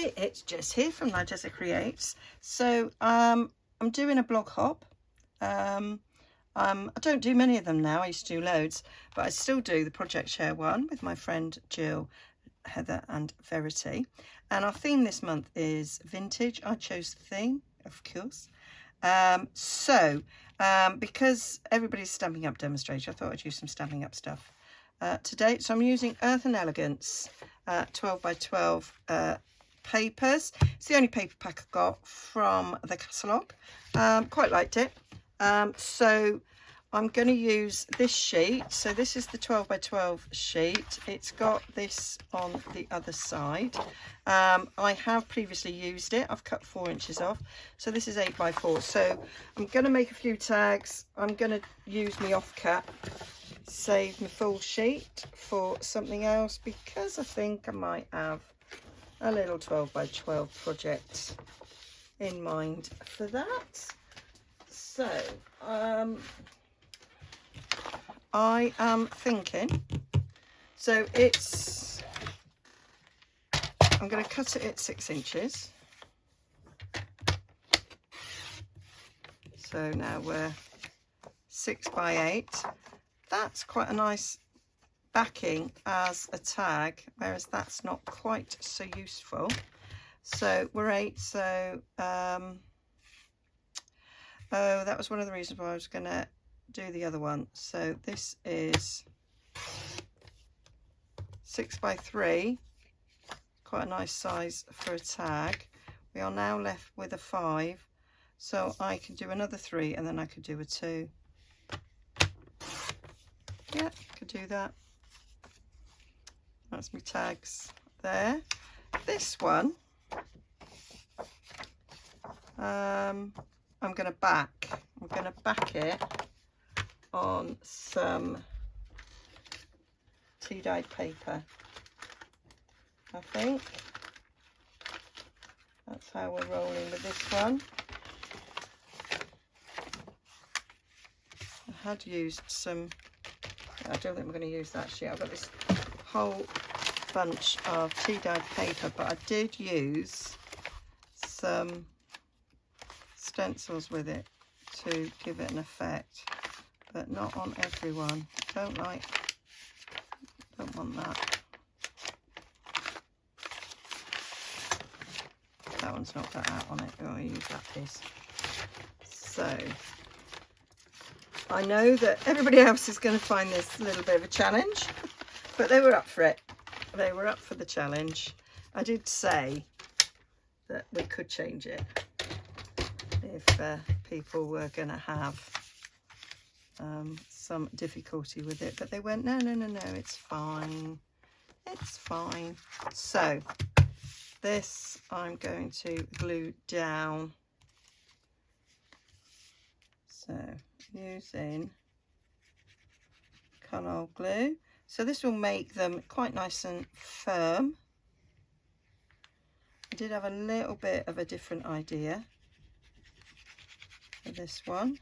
Hi, it's Jess here from Nigezza Creates. So I'm doing a blog hop. I don't do many of them now. I used to do loads, but I still do the Project Share one with my friend Jill, Heather and Verity. And our theme this month is vintage. I chose the theme, of course. Because everybody's Stampin' Up demonstration, I thought I'd use some Stampin' Up stuff today. So I'm using Earth and Elegance 12 by 12 papers. It's the only paper pack I got from the catalogue. Quite liked it. So I'm going to use this sheet. So this is the 12 by 12 sheet. It's got this on the other side. I have previously used it. I've cut 4 inches off. So this is 8 by 4. So I'm going to make a few tags. I'm going to use my off cap, save my full sheet for something else, because I think I might have a little 12 by 12 project in mind for that. So I am thinking, so it's, I'm going to cut it at 6 inches. So now we're 6 by 8. That's quite a nice backing as a tag, whereas that's not quite so useful. So we're 8, so oh, that was one of the reasons why I was going to do the other one. So this is 6 by 3, quite a nice size for a tag. We are now left with a 5, so I can do another 3 and then I could do a 2. Yeah, could do that. That's my tags there. This one, I'm going to back. I'm going to back it on some tea dyed paper. I think that's how we're rolling with this one. I had used some. I don't think we're going to use that sheet. I've got this whole bunch of tea dyed paper, but I did use some stencils with it to give it an effect, but not on everyone. Don't want that. That one's not got out on it. I'll use that piece. So I know that everybody else is going to find this a little bit of a challenge, but they were up for it. They were up for the challenge. I did say that we could change it if people were going to have some difficulty with it, but they went, no, it's fine. It's fine. So this I'm going to glue down. So using Colour glue. So this will make them quite nice and firm. I did have a little bit of a different idea for this one,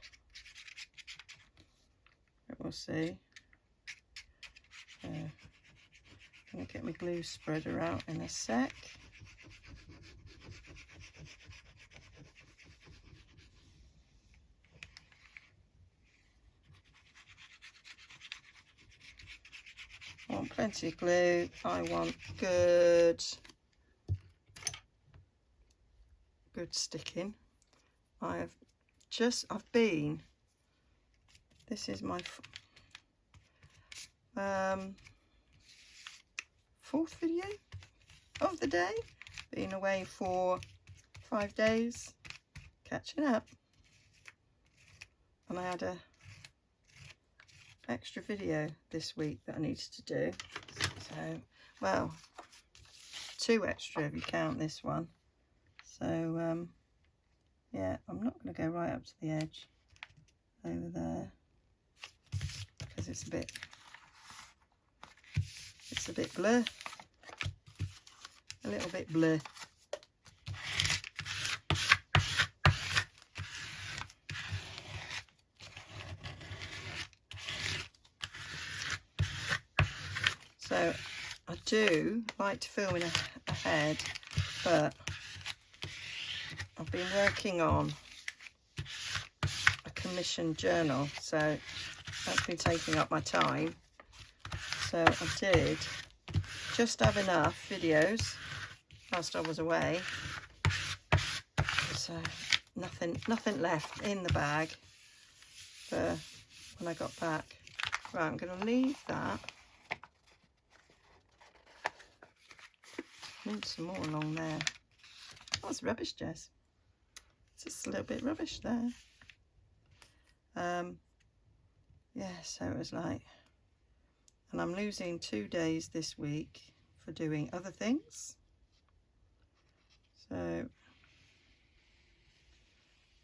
but we'll see. I'm going to get my glue spreader out in a sec. I want plenty of glue. I want good sticking. This is my 4th video of the day. Been away for 5 days, catching up. And I had a extra video this week that I needed to do. So, well, 2 extra if you count this one. So, yeah, I'm not going to go right up to the edge over there, because it's a bit blur, a little bit blur. So I do like to film in ahead but I've been working on a commissioned journal, so that's been taking up my time. So I did just have enough videos whilst I was away, so nothing left in the bag for when I got back. Right, I'm going to leave that. Need some more along there. Oh, it's rubbish, Jess. It's just a little bit rubbish there. Yeah, so it was like, and I'm losing 2 days this week for doing other things. So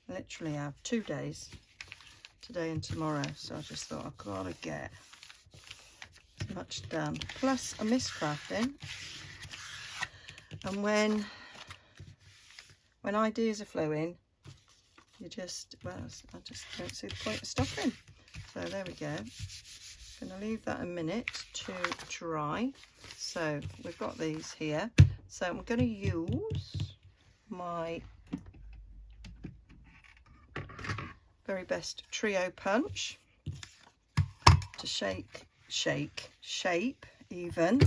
I literally have 2 days, today and tomorrow. So I just thought I've got to get as much done. Plus I miss crafting. And when ideas are flowing, you just, well, I just don't see the point of stopping. So there we go. I'm going to leave that a minute to dry. So we've got these here. So I'm going to use my very best trio punch to shape even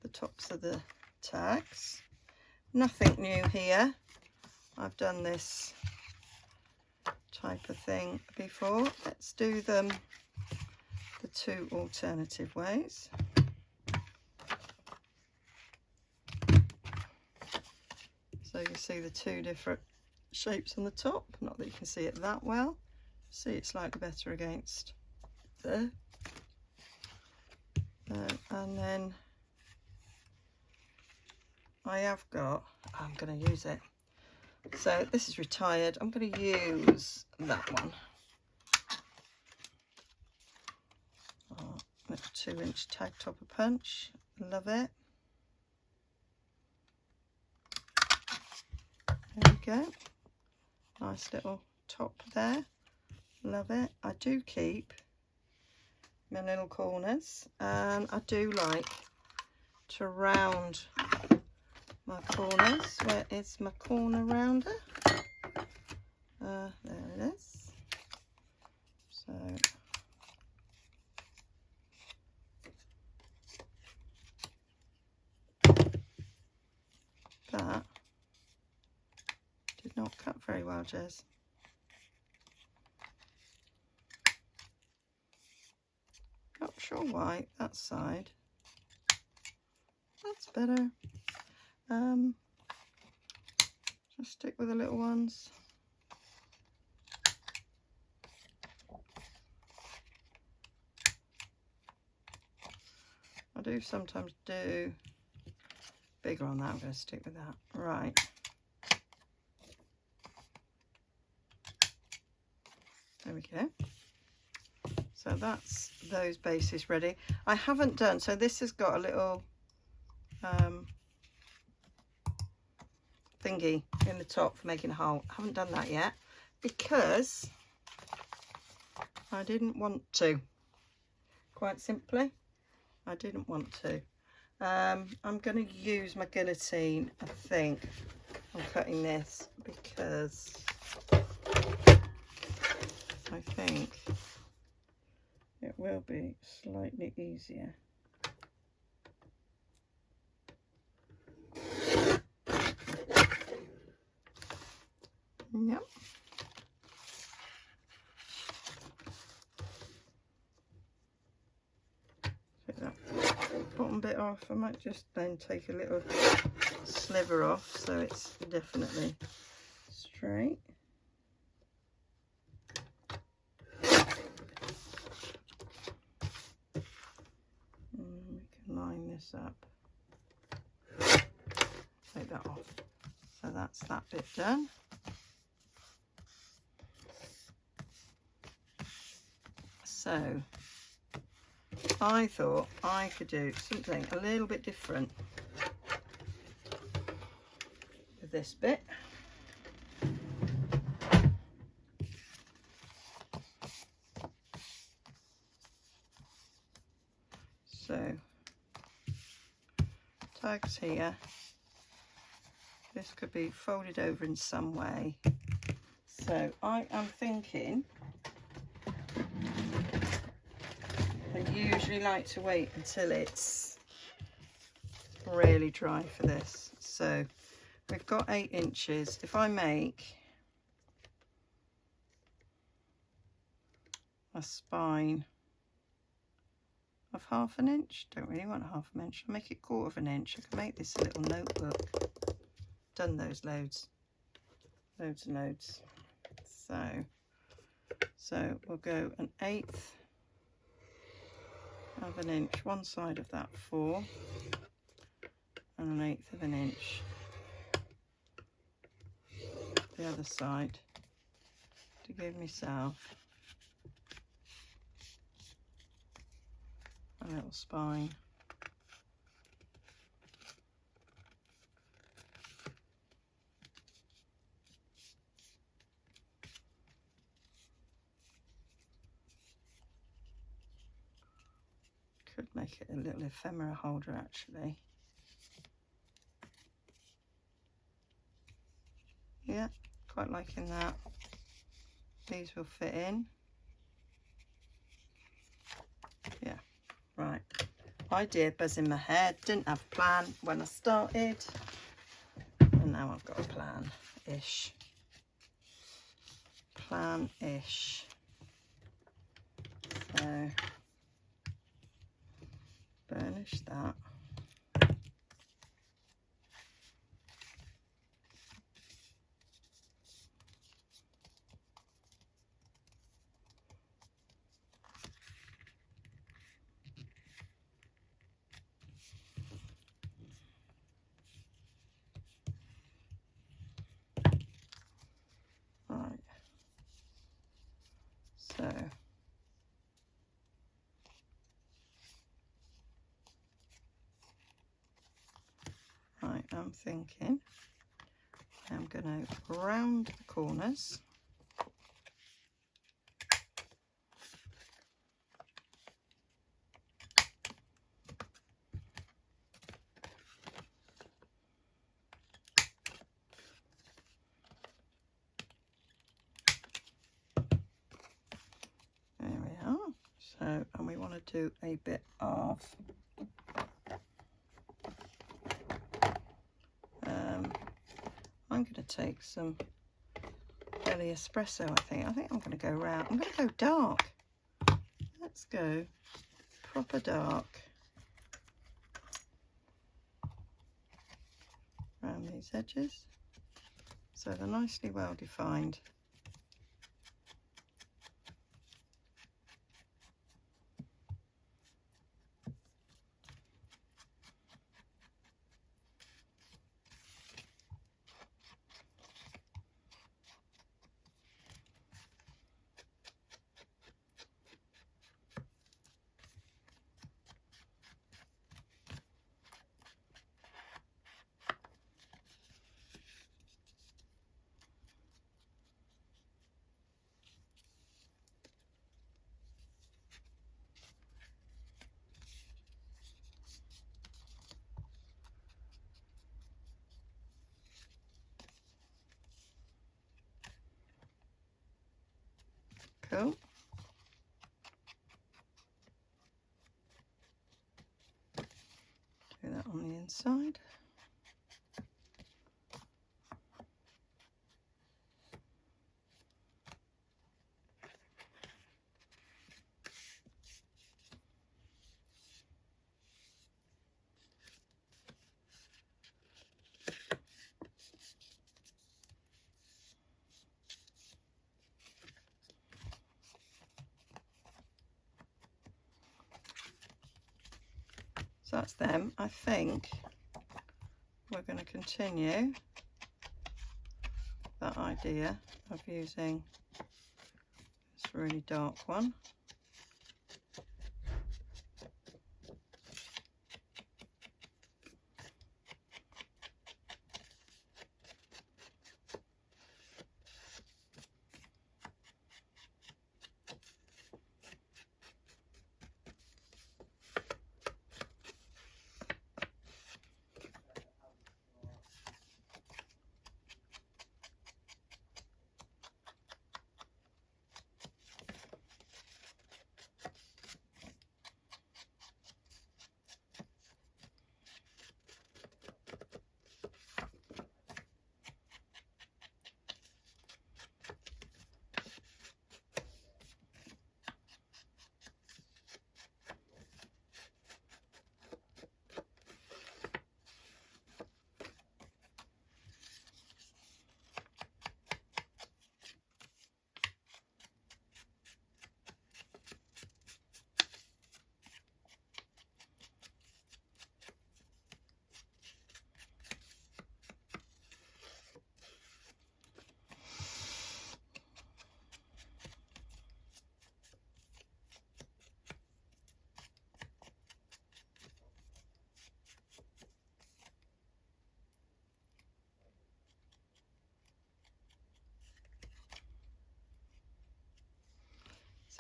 the tops of the tags. Nothing new here. I've done this type of thing before. Let's do them the 2 alternative ways. So you see the 2 different shapes on the top. Not that you can see it that well. See it slightly better against there. And then I have got, I'm going to use it. So this is retired. I'm going to use that one. Little 2-inch tag topper punch. Love it. There we go. Nice little top there. Love it. I do keep my little corners, and I do like to round my corners. Where is my corner rounder? There it is. So that did not cut very well, Jez. Not sure why that side. That's better. Just stick with the little ones. I do sometimes do bigger on that. I'm going to stick with that. Right. There we go. So that's those bases ready. I haven't done, so this has got a little thingy in the top for making a hole. I haven't done that yet because I didn't want to. Quite simply, I didn't want to. I'm going to use my guillotine, I think. I'm cutting this because I think it will be slightly easier. Yep. Take that bottom bit off. I might just then take a little sliver off so it's definitely straight. And we can line this up. Take that off. So that's that bit done. So I thought I could do something a little bit different with this bit. So tags here, this could be folded over in some way. So I am thinking, I usually like to wait until it's really dry for this. So we've got 8 inches. If I make a spine of 1/2 inch, don't really want 1/2 inch, I'll make it 1/4 inch. I can make this a little notebook. Done those loads and loads. So we'll go 1/8 of an inch one side of that 4 and 1/8 of an inch the other side to give myself a little spine. Could make it a little ephemera holder actually. Yeah, quite liking that. These will fit in. Yeah, right. Idea buzz in my head. Didn't have a plan when I started. And now I've got a plan-ish. Plan-ish. So, burnish that. Right. So, I am thinking I'm going to round the corners. There we are. So, and we want to do a bit of I'm going to take some belly espresso, I think. I'm going to go round. I'm going to go dark. Let's go proper dark around these edges. So they're nicely well defined. Cool. Do that on the inside. So that's them. I think we're going to continue that idea of using this really dark one.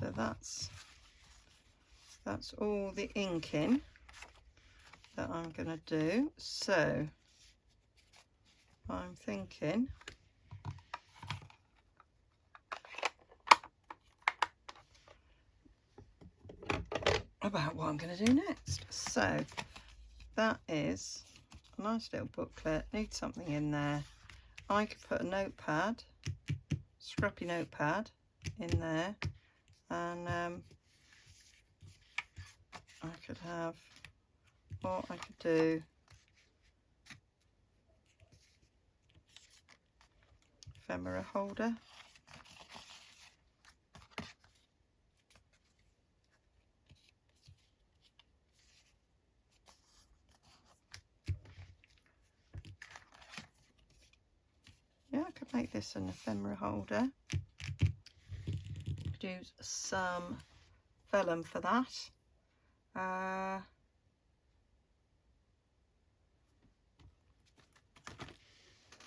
So that's all the inking that I'm going to do. So I'm thinking about what I'm going to do next. So that is a nice little booklet. Need something in there. I could put a notepad, scrappy notepad in there, and I could have, or I could do ephemera holder. Yeah, I could make this an ephemera holder. Could use some vellum for that.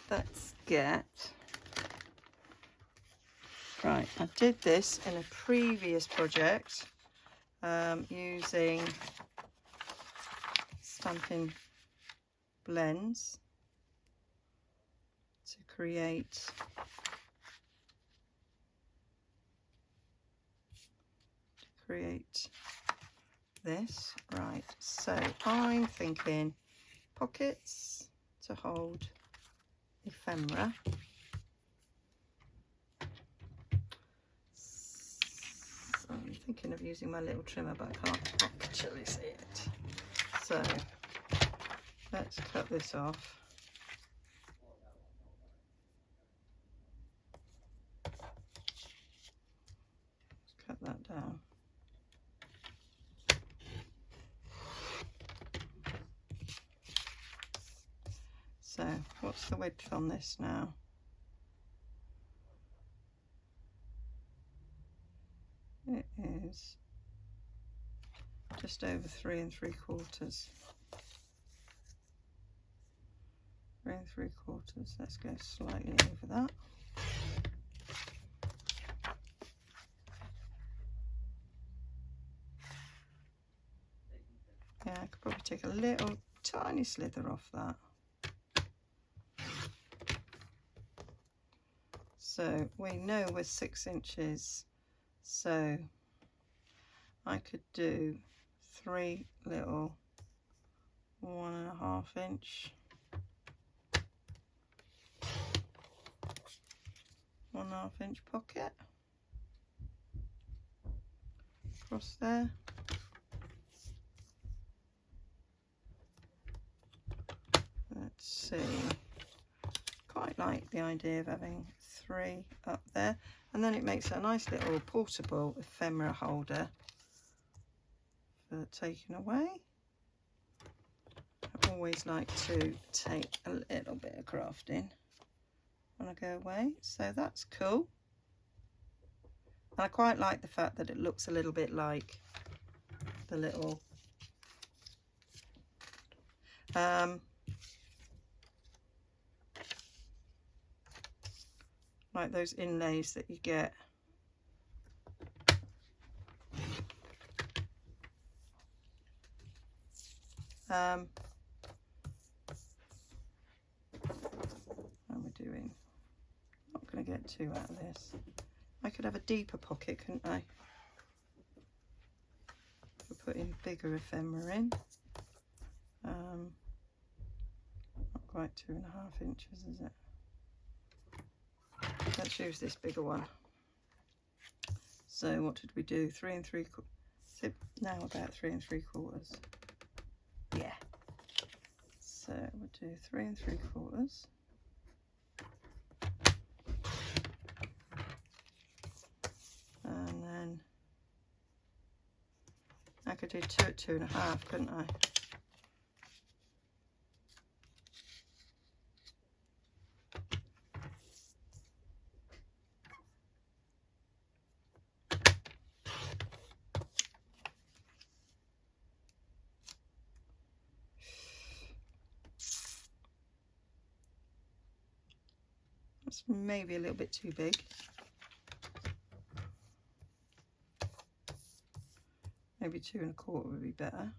Let's get, right, I did this in a previous project using stamping blends to create this. Right, so I'm thinking pockets to hold ephemera. So I'm thinking of using my little trimmer, but I can't actually see it. So let's cut this off. Let's cut that down. So what's the width on this now? It is just over 3 3/4. 3 3/4. Let's go slightly over that. Yeah, I could probably take a little tiny slither off that. So we know we're 6 inches, so I could do 3 little 1.5 inch, 1.5 inch pocket across there. Let's see. Quite like the idea of having 3 up there, and then it makes a nice little portable ephemera holder for taking away. I always like to take a little bit of crafting when I go away, so that's cool. And I quite like the fact that it looks a little bit like the little like those inlays that you get. How are we doing? Not going to get too out of this. I could have a deeper pocket, couldn't I? For putting bigger ephemera in. Not quite 2.5 inches, is it? Let's use this bigger one. So what did we do? 3 3/4. So now about 3 3/4. Yeah. So we'll do 3 3/4. And then I could do 2 at 2.5, couldn't I? That's maybe a little bit too big. Maybe 2 1/4 would be better.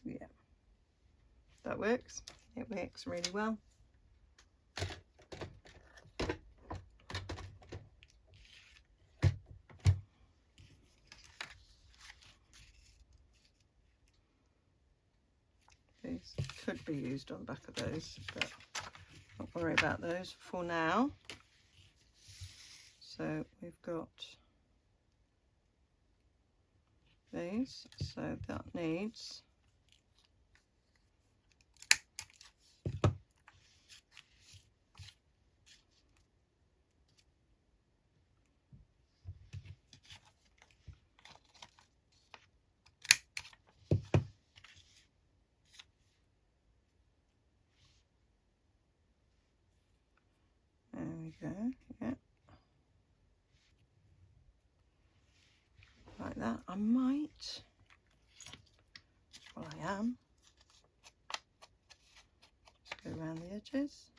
Yeah, that works. It works really well. These could be used on the back of those, but don't worry about those for now. So we've got these, so that needs there we go, yeah, like that. I might, well I am, just go around the edges.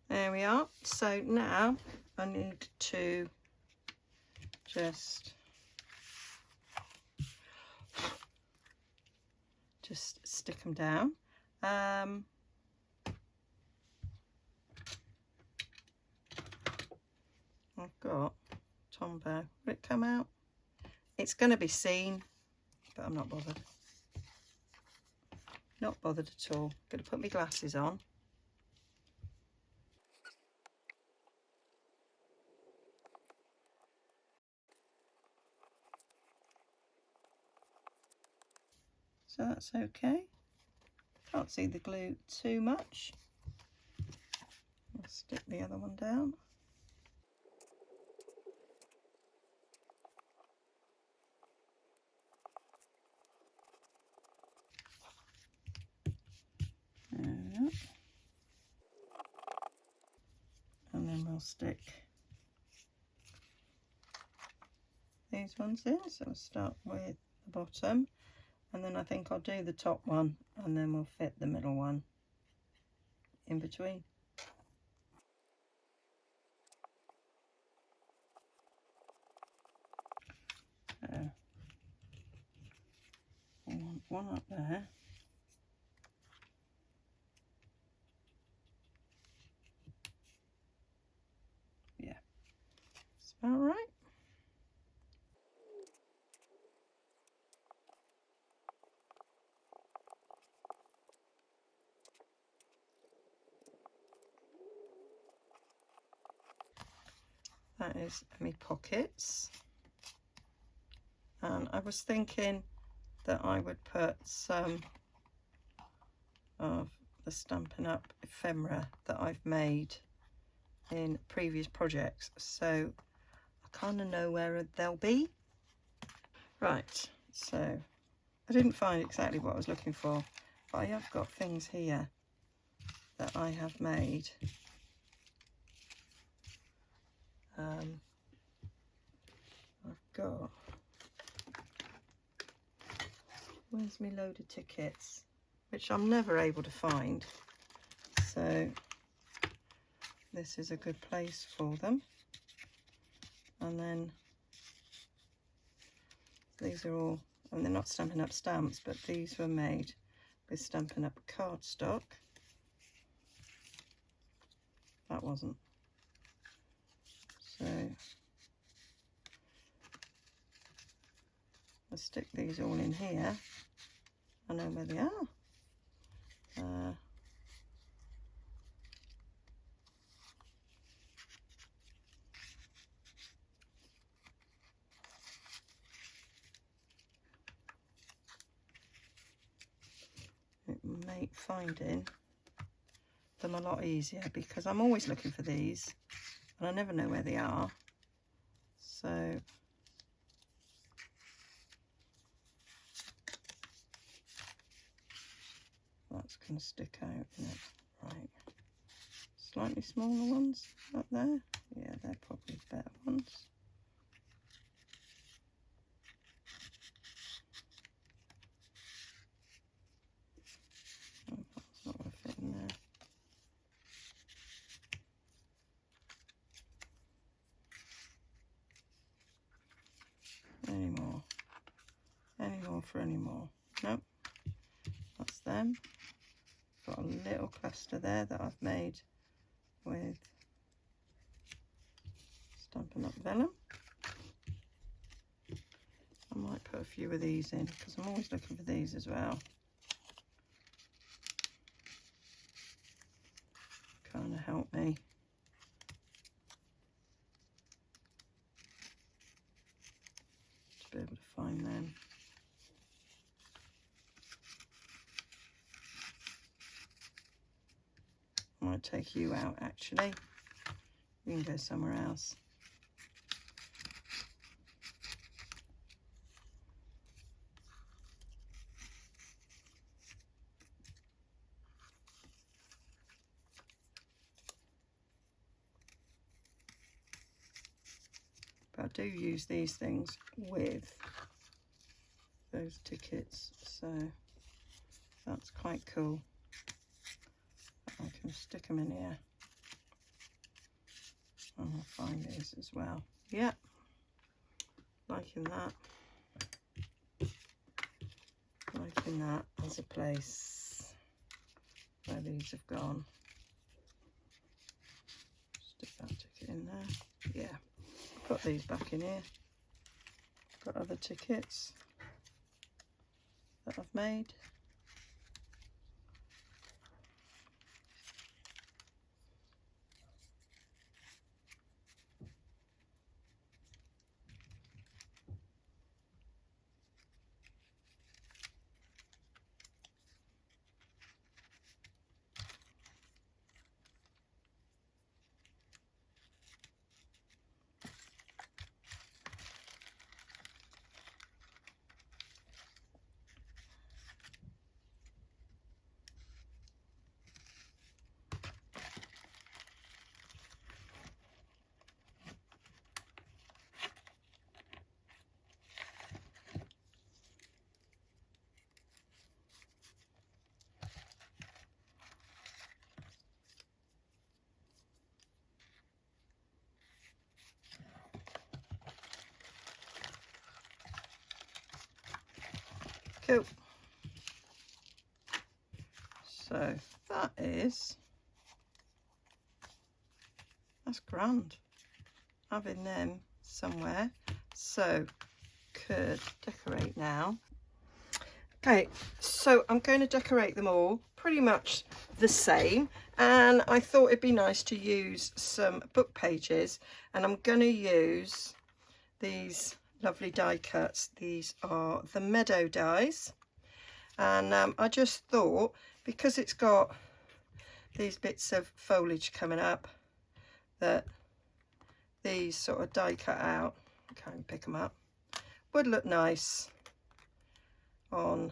There we are. So now I need to just stick them down. I've got Tombow. Will it come out? It's going to be seen, but I'm not bothered. Not bothered at all. Going to put my glasses on. So that's okay. Can't see the glue too much. I'll stick the other one down. There. And then we'll stick these ones in. So we'll start with the bottom, and then I think I'll do the top one, and then we'll fit the middle one in between. I want one up there. Yeah, that's about right. That is my pockets. And I was thinking that I would put some of the Stampin' Up! Ephemera that I've made in previous projects, so I kind of know where they'll be. Right, so I didn't find exactly what I was looking for, but I have got things here that I have made I've got, where's my load of tickets, which I'm never able to find, so this is a good place for them. And then these are all, and they're not Stampin' Up stamps, but these were made with Stampin' Up cardstock. That wasn't. So I'll stick these all in here. I know where they are. It will make finding them a lot easier, because I'm always looking for these and I never know where they are. So that's going to stick out, isn't it? Right. Slightly smaller ones up there. Yeah, they're probably better ones. Oh, that's not going to fit in there. Any more? Any more for any more? Nope. That's them. Got a little cluster there that I've made with Stampin' Up vellum. I might put a few of these in, because I'm always looking for these as well. Kind of help me. To be able to find them. I might take you out actually. You can go somewhere else. But I do use these things with those tickets, so that's quite cool. I can stick them in here. And I'll find these as well. Yeah, liking that. Liking that as a place where these have gone. Stick that ticket in there. Yeah, put these back in here. Got other tickets that I've made. Cool. So that's grand, having them somewhere. So could decorate now. Okay, so I'm going to decorate them all pretty much the same, and I thought it'd be nice to use some book pages, and I'm going to use these lovely die cuts. These are the Meadow dies, and I just thought, because it's got these bits of foliage coming up, that these sort of die cut out, can't even pick them up, would look nice on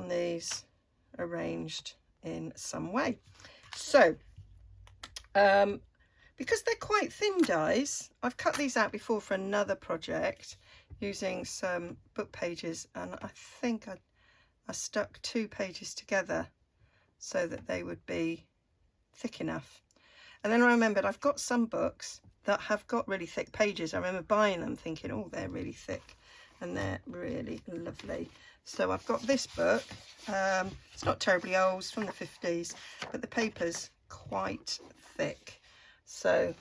these arranged in some way. So because they're quite thin dies, I've cut these out before for another project using some book pages, and I think I stuck 2 pages together so that they would be thick enough. And then I remembered I've got some books that have got really thick pages. I remember buying them thinking, oh, they're really thick, and they're really lovely. So I've got this book. It's not terribly old, it's from the 50s, but the paper's quite thick. So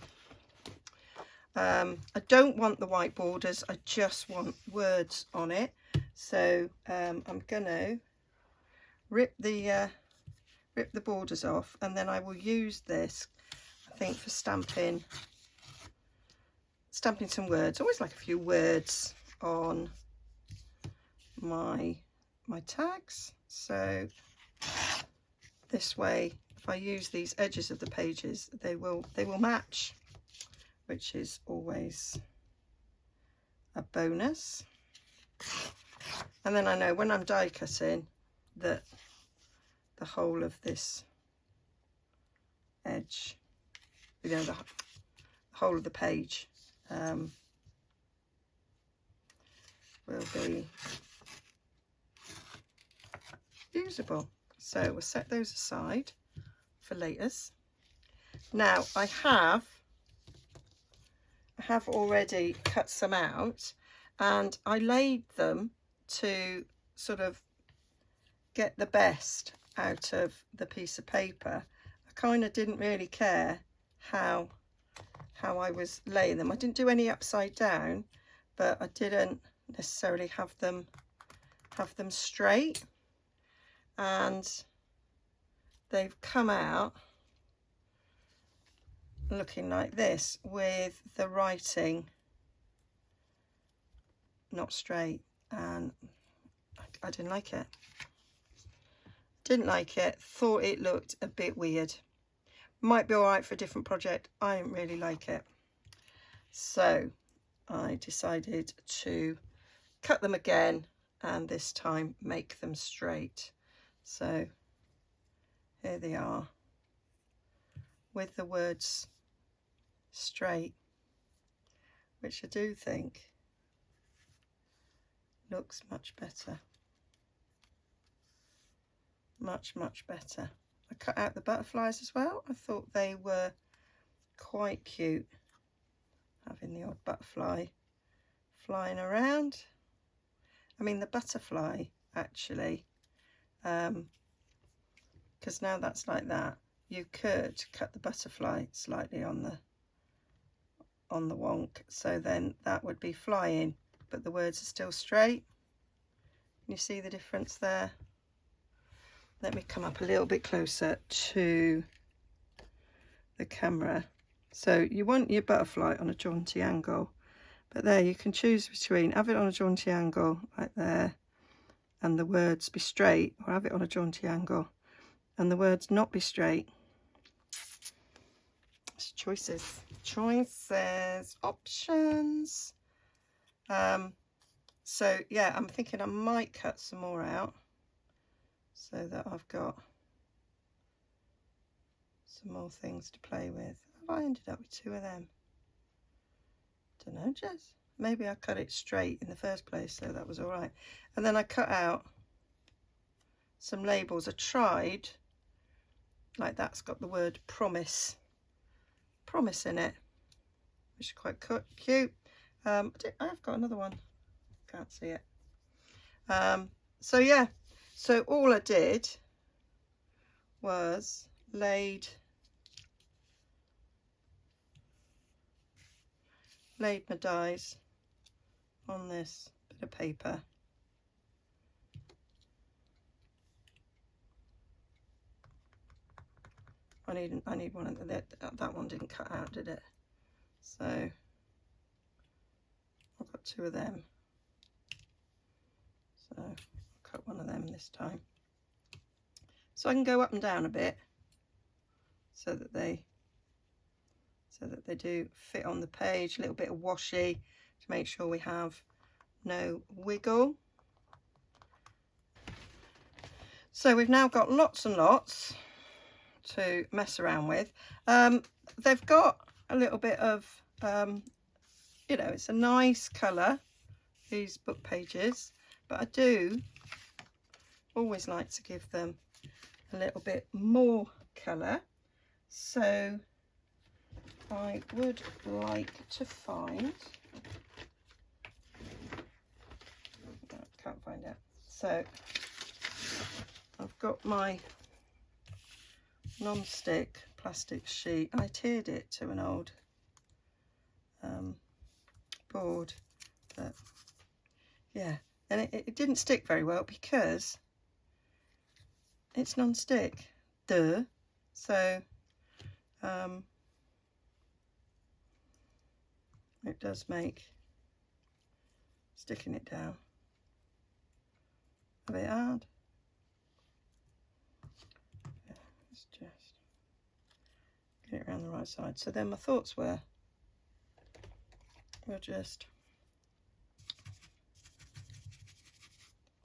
I don't want the white borders, I just want words on it. So I'm going to rip the borders off, and then I will use this, I think, for stamping some words. I always like a few words on my tags, so this way if I use these edges of the pages they will match, which is always a bonus. And then I know when I'm die cutting that the whole of this edge, you know, the whole of the page will be usable. So we'll set those aside for laters. Now I have already cut some out, and I laid them to sort of get the best out of the piece of paper. I kind of didn't really care how I was laying them. I didn't do any upside down, but I didn't necessarily have them straight, and they've come out looking like this with the writing not straight, and I didn't like it. Thought it looked a bit weird. Might be all right for a different project. I didn't really like it, so I decided to cut them again, and this time make them straight. So here they are with the words straight, which I do think looks much better. Much better. I cut out the butterflies as well. I thought they were quite cute, having the odd butterfly flying around. I mean the butterfly actually, because now that's like that, you could cut the butterfly slightly on the wonk, so then that would be flying, but the words are still straight. Can you see the difference there? Let me come up a little bit closer to the camera. So you want your butterfly on a jaunty angle, but there you can choose between have it on a jaunty angle like there and the words be straight, or have it on a jaunty angle and the words not be straight. It's choices, options. So yeah, I'm thinking I might cut some more out so that I've got some more things to play with. Have I ended up with 2 of them? Don't know, Jess. Maybe I cut it straight in the first place, so that was all right. And then I cut out some labels. I tried, like that's got the word promise in it, which is quite cute. I've got another one. Can't see it. So yeah, so all I did was laid my dies on this bit of paper. I need one of that one didn't cut out, did it? So I've got 2 of them. So I'll cut one of them this time. So I can go up and down a bit so that they do fit on the page. A little bit of washi to make sure we have no wiggle. So we've now got lots and lots to mess around with. They've got a little bit of, you know, it's a nice colour, these book pages, but I do always like to give them a little bit more colour. So I would like to find, can't find it. So I've got my non-stick plastic sheet. I tiered it to an old board, but yeah, and it didn't stick very well because it's non-stick, duh. So it does make sticking it down a bit hard. Yeah, let's just get it around the right side. So then my thoughts were,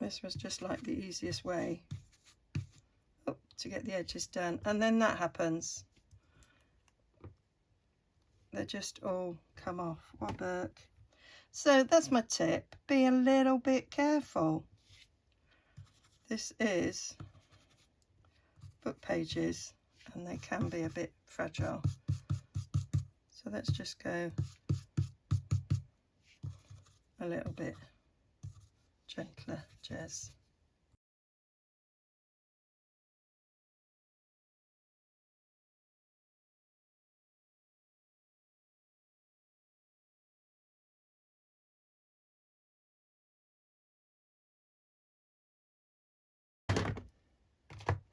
this was just like the easiest way to get the edges done, and then that happens, they just all come off. What a book. So that's my tip, be a little bit careful. This is book pages and they can be a bit fragile, so let's just go a little bit gentler, Jez.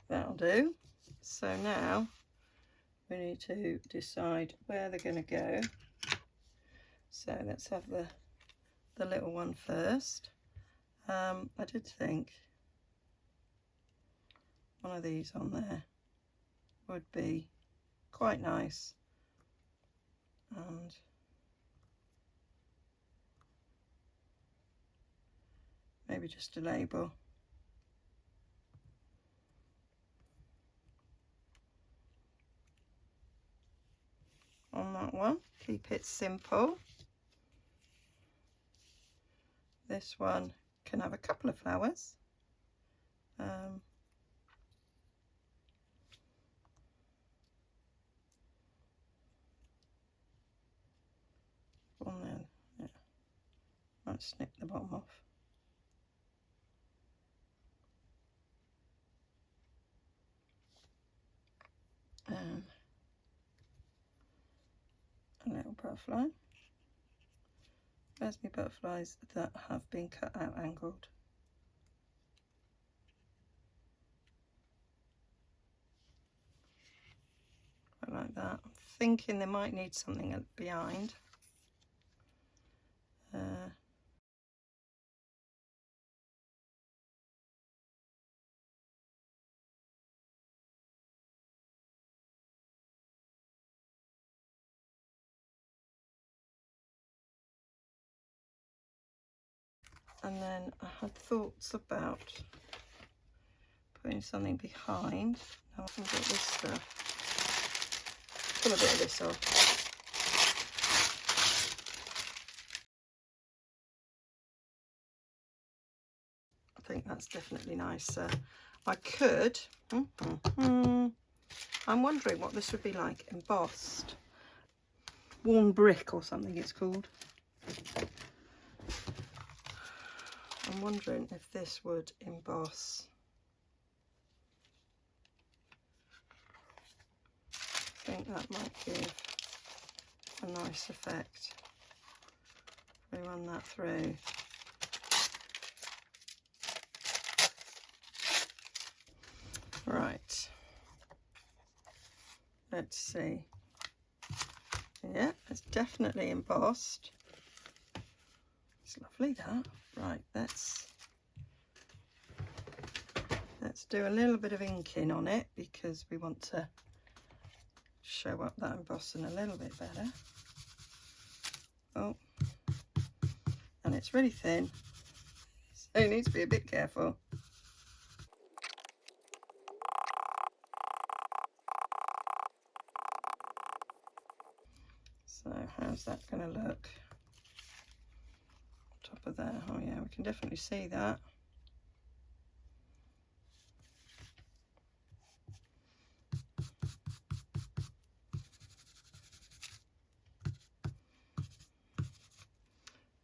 That'll do. So now we need to decide where they're going to go. So let's have the little one first. I did think one of these on there would be quite nice, and maybe just a label. On that one, keep it simple. This one can have a couple of flowers. One there, yeah. Might snip the bottom off. A little butterfly. Where's my butterflies that have been cut out angled? I like that. I'm thinking they might need something behind. And then I had thoughts about putting something behind. Now I can get this stuff. Pull a bit of this off. I think that's definitely nicer. I could, I'm wondering what this would be like embossed. Worn brick or something it's called. I'm wondering if this would emboss. I think that might give a nice effect. If we run that through. Right. Let's see. Yeah, it's definitely embossed. It's lovely that. Right, let's do a little bit of inking on it because we want to show up that embossing a little bit better. Oh, and it's really thin, so you need to be a bit careful. How's that going to look? Top of there. Oh yeah, we can definitely see that.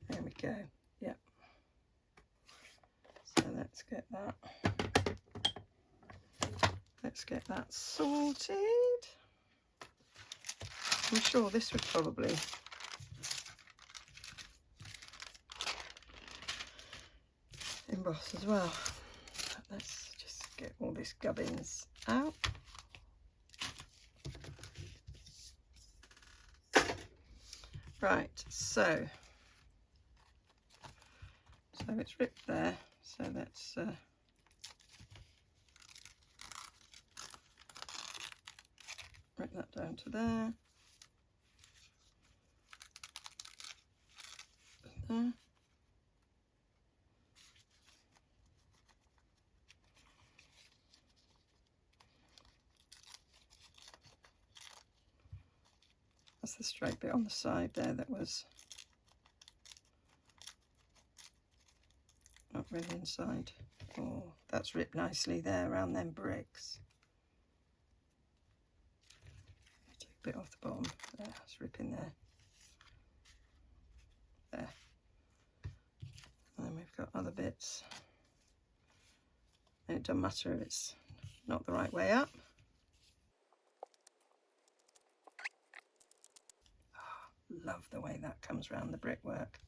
There we go. Yep. So let's get that. Let's get that sorted. I'm sure this would probably emboss as well. But let's just get all these gubbins out. Right, so it's ripped there. So let's rip that down to there. There. That's the straight bit on the side there that was not really inside. Oh, that's ripped nicely there around them bricks. Take a bit off the bottom. There, it's ripping there. There. And then we've got other bits. And it doesn't matter if it's not the right way up. Oh, love the way that comes around the brickwork.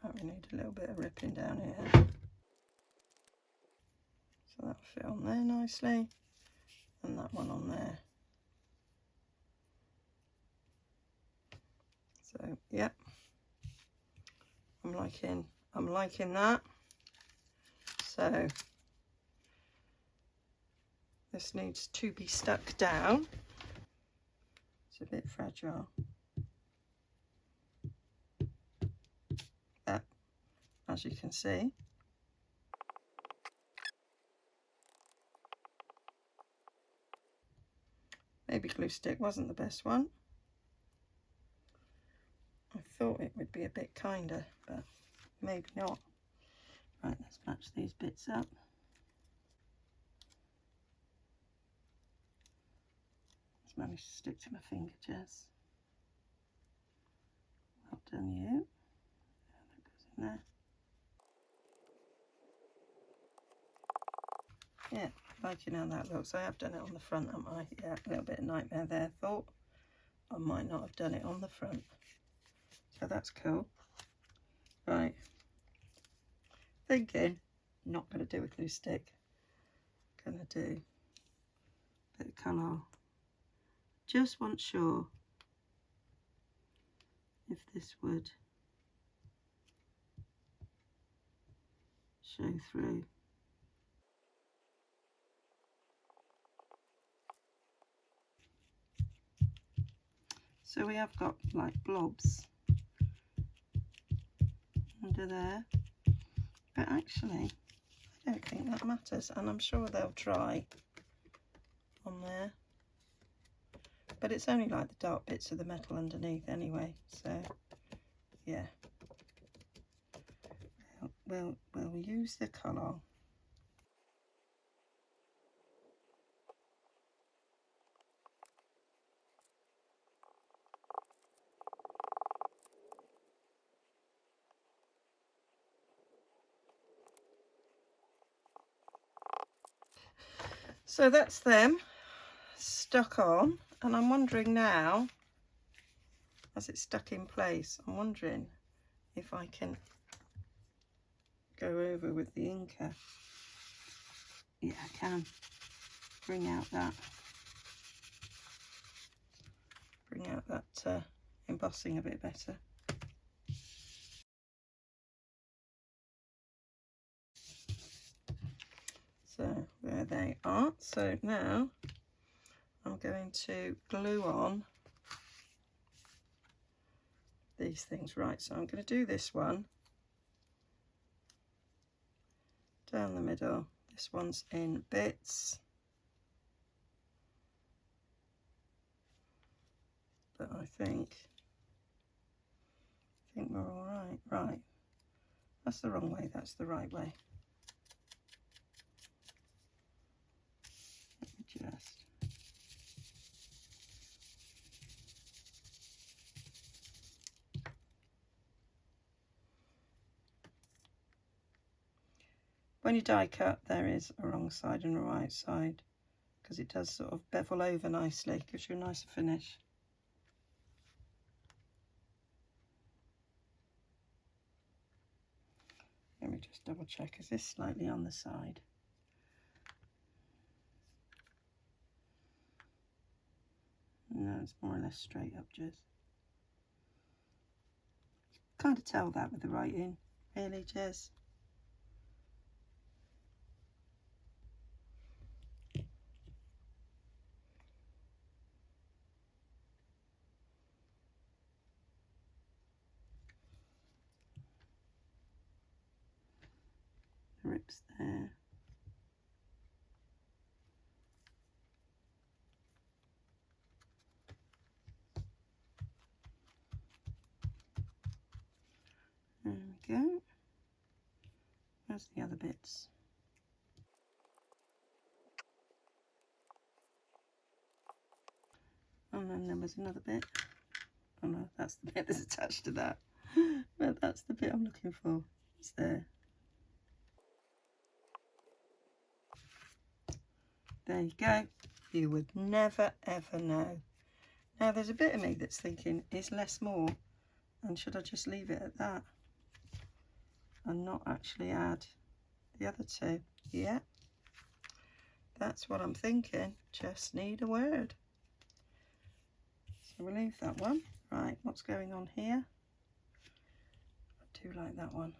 Right, we need a little bit of ripping down here. So that'll fit on there nicely. And that one on there. So, yep. I'm liking that. So this needs to be stuck down. It's a bit fragile. That, as you can see. Maybe glue stick wasn't the best one. I thought it would be a bit kinder, but maybe not. Right, let's match these bits up. Just managed to stick to my finger, Jess. Well done, you. That goes in there. Yeah, liking how that looks. I have done it on the front, haven't I? Yeah, a little bit of nightmare there. Thought I might not have done it on the front. So that's cool. Right. Thinking, not going to do a glue stick. Going to do a bit of colour. Just wasn't sure if this would show through. So we have got like blobs under there, but actually I don't think that matters, and I'm sure they'll dry on there, but it's only like the dark bits of the metal underneath anyway, so yeah, we'll use the colour. So that's them stuck on, and I'm wondering now, as it's stuck in place, I'm wondering if I can go over with the inker. Yeah, I can. Bring out that embossing a bit better. So there they are. So now I'm going to glue on these things. Right, so I'm going to do this one down the middle. This one's in bits, but I think think we're all right. Right, that's the wrong way, that's the right way. Let me just... When you die cut, there is a wrong side and a right side, because it does sort of bevel over nicely, gives you a nicer finish. Let me just double check, is this slightly on the side? No, it's more or less straight up, just. Kind of tell that with the writing, really, Jez. The rips there. There we go. There's the other bits. And then there was another bit. Oh no, that's the bit that's attached to that. But that's the bit I'm looking for. It's there. There you go. You would never ever know. Now there's a bit of me that's thinking, is less more? And should I just leave it at that? And not actually add the other two? Yeah. That's what I'm thinking. Just need a word. So we'll leave that one. Right, what's going on here? I do like that one.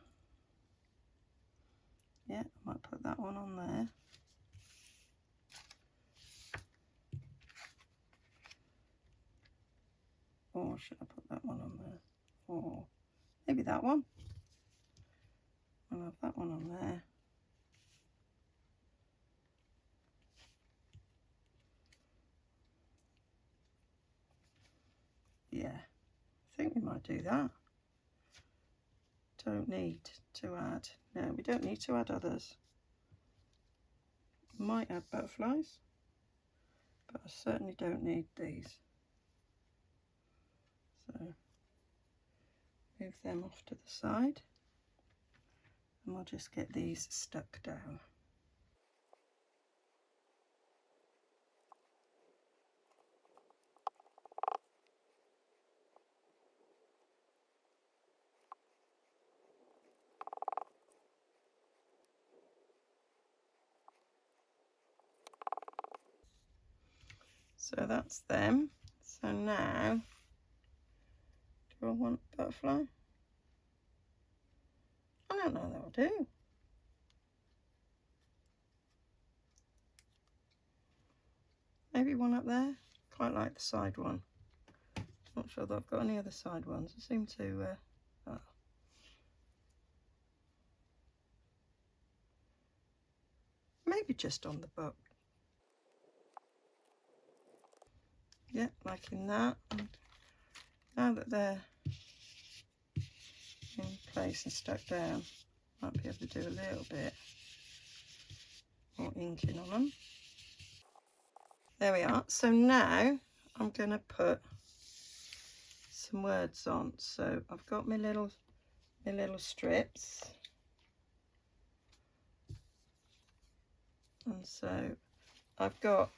Yeah, I might put that one on there. Or should I put that one on there? Or maybe that one. I'll have that one on there. Yeah, I think we might do that. Don't need to add. No, we don't need to add others. Might add butterflies, but I certainly don't need these. So move them off to the side, and we'll just get these stuck down. So that's them. So now, do I want a butterfly? I don't know, that'll do. Maybe one up there. Quite like the side one. Not sure that I've got any other side ones. I seem to, oh. Maybe just on the book. Yeah, liking that. And now that they're in place and stuck down, might be able to do a little bit more inking on them. There we are. So now I'm going to put some words on. So I've got my little strips, and so I've got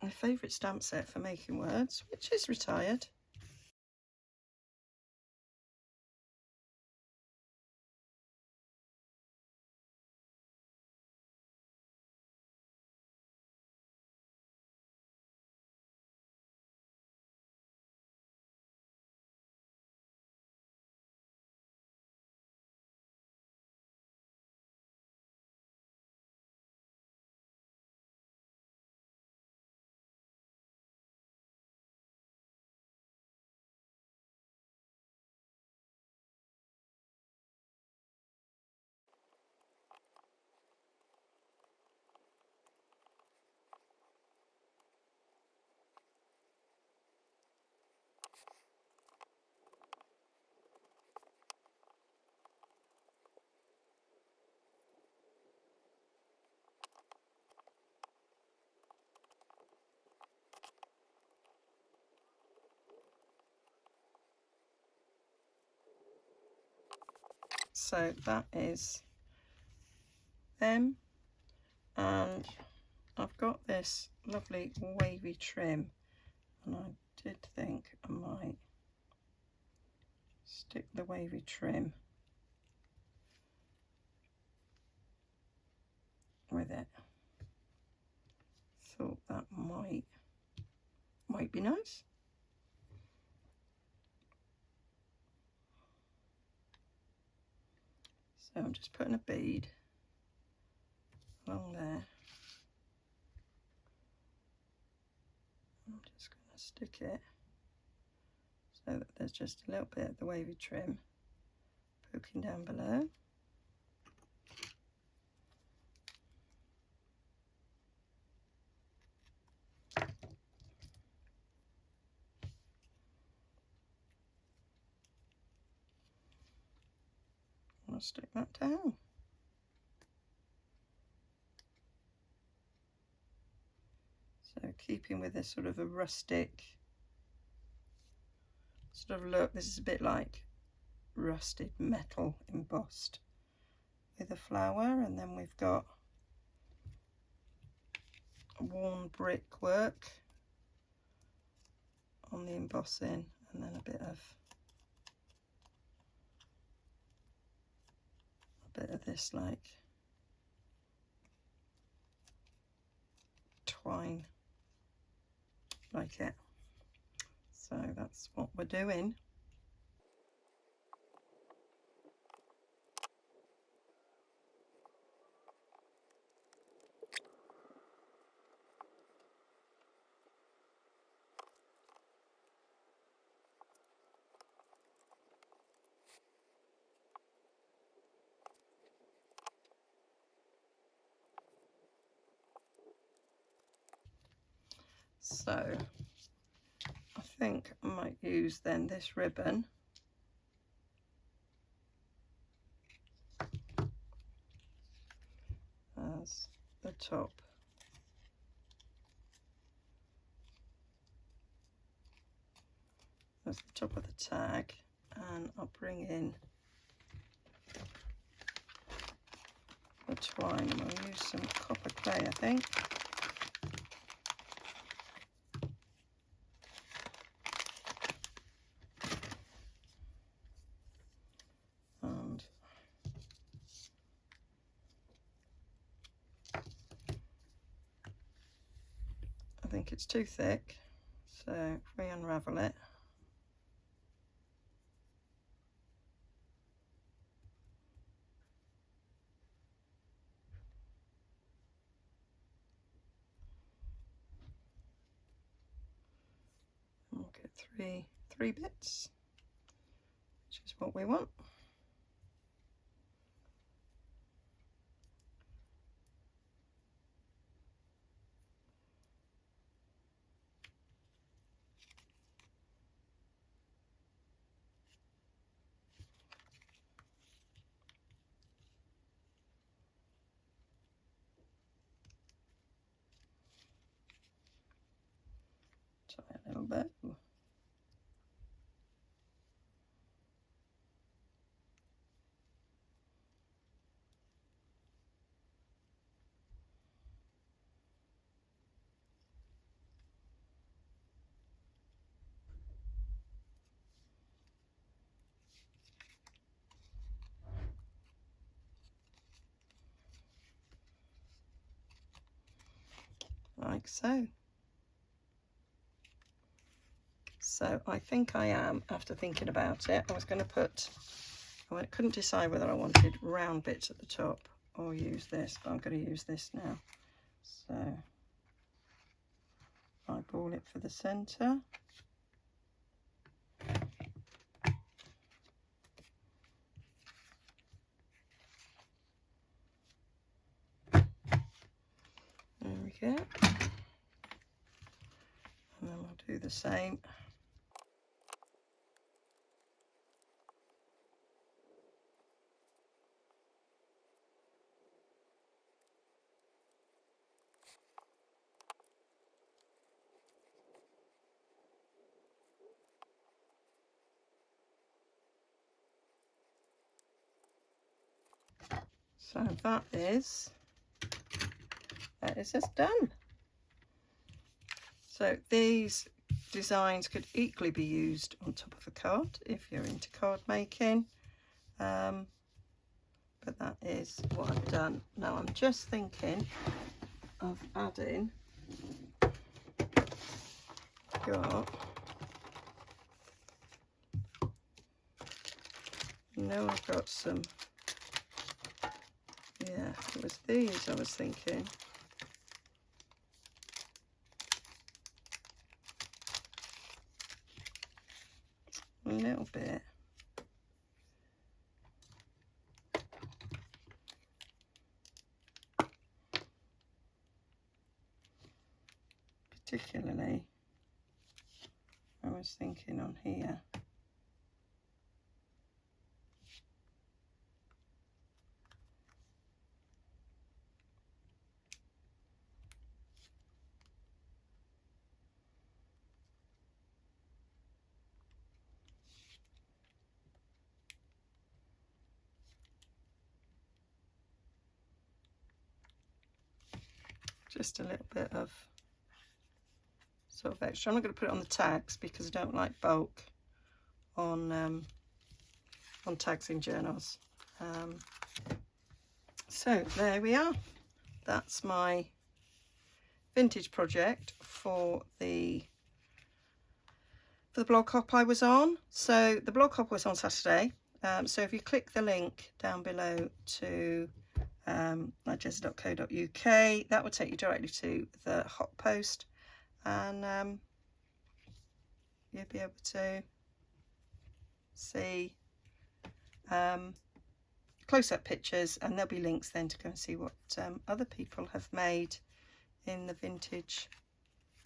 my favourite stamp set for making words, which is Retired. So that is them, and I've got this lovely wavy trim, and I did think I might stick the wavy trim with it. Thought that might be nice. So I'm just putting a bead along there. I'm just going to stick it so that there's just a little bit of the wavy trim poking down below. I'll stick that down. So keeping with this sort of a rustic sort of look, this is a bit like rusted metal embossed with a flower, and then we've got worn brickwork on the embossing, and then a bit of this like twine like it. So that's what we're doing. So I think I might use then this ribbon as the top. That's the top of the tag, and I'll bring in the twine, and we'll use some copper clay, I think. And I think it's too thick, so if we unravel it, and we'll get three bits, which is what we want. Try a little bit. Like so. So I think I am, after thinking about it, I couldn't decide whether I wanted round bits at the top or use this, but I'm going to use this now. So eyeball it for the centre. There we go. And then we'll do the same. So that is us done. So these designs could equally be used on top of a card if you're into card making, but that is what I've done. Now I'm just thinking of adding, I've got some, yeah, it was these I was thinking. A little bit. Particularly, I was thinking on here. Just a little bit of sort of extra. I'm not going to put it on the tags because I don't like bulk on tags in journals. So there we are. That's my vintage project for the blog hop I was on. So the blog hop was on Saturday. So if you click the link down below to nigezza.co.uk, that will take you directly to the hop post, and you'll be able to see close-up pictures, and there'll be links then to go and see what other people have made in the vintage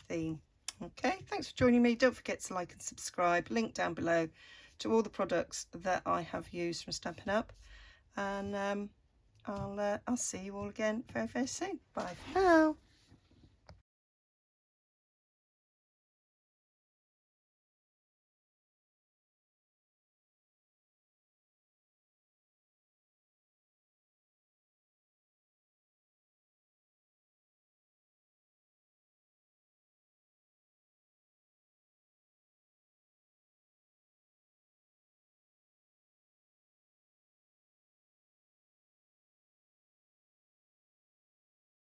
theme. Okay, thanks for joining me. Don't forget to like and subscribe. Link down below to all the products that I have used from Stampin' Up, and I'll see you all again very, very soon. Bye for now.